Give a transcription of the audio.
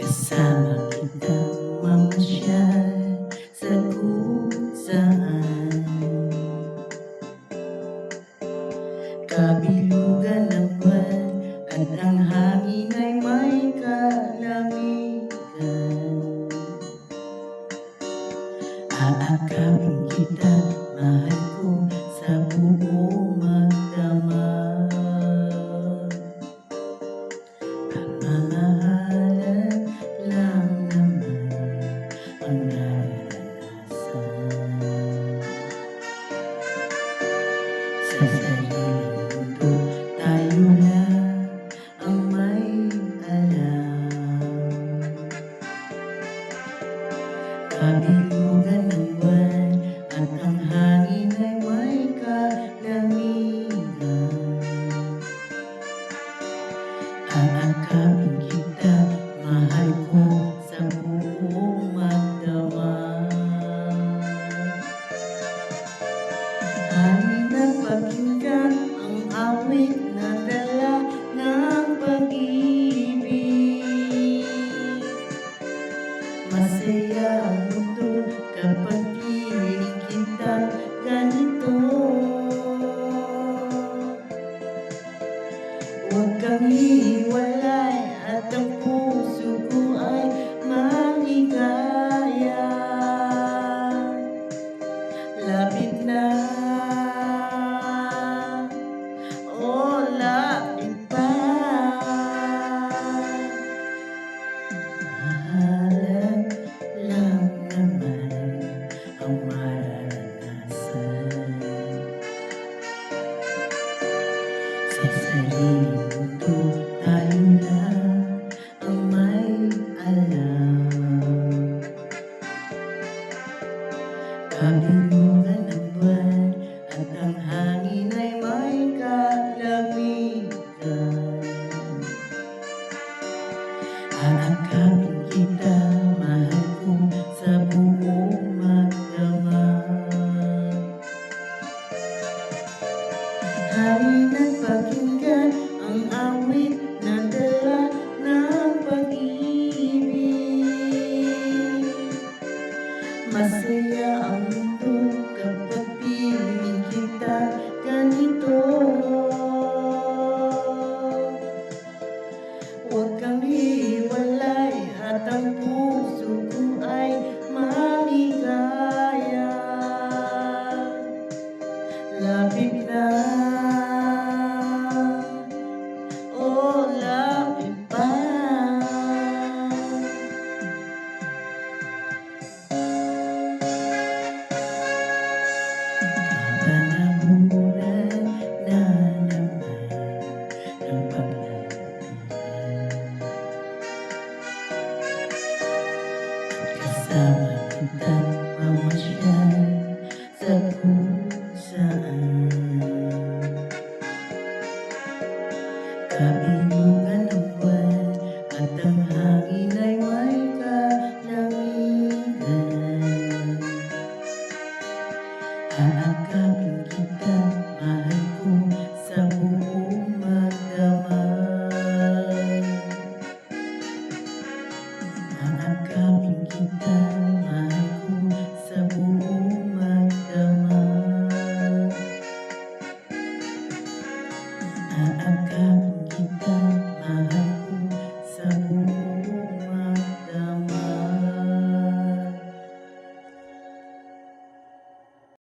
Kasama kitang mamasyal sa kung saan kabilugan ng buwan at ang hangin ay may kalamigan. Aakapin kita, mahal ko, sa buong magdamag. Pagmamahalan lang naman ang nararanasan. Sa sariling mundo, tayo lang ang may alam. Kabilugan ng buwan at ang hangin ay may kalamigan. Aakapin kita, mahal ko, sa buong magdamag. Halina pakinggan ang awit na dala ng pag-ibig. Masaya ang mundo kapag piling kita ganito. Huwag kang hiwalay at ang puso ko ay maligaya. Lapit na, oh lapit pa. Mahalan lang naman ang mararanasan. Sa sariling mundo, tayo lang ang may alam. Kabilugan ng buwan at ang hangin ay may kalamigan. Aakapin kita, mahal ko, sa buong magdamag. Halina't pakinggan ang awit na dala ng pag-ibig. Masaya ang mundo kapag piling kita ganito. Huwag kang hiwalay at ang puso ko ay maligaya. Lapit na, oh lapit pa. Kapanahuran na naman ng paglalapitan. Kasama kitang mamasyal sa kung saan kabilugan ng buwan at ang hangin ay may kalamigan. Aakapin kita, mahal ko, sa buong magdamag. Aakapin kita, mahal ko, sa buong magdamag. Aakapin kita, mahal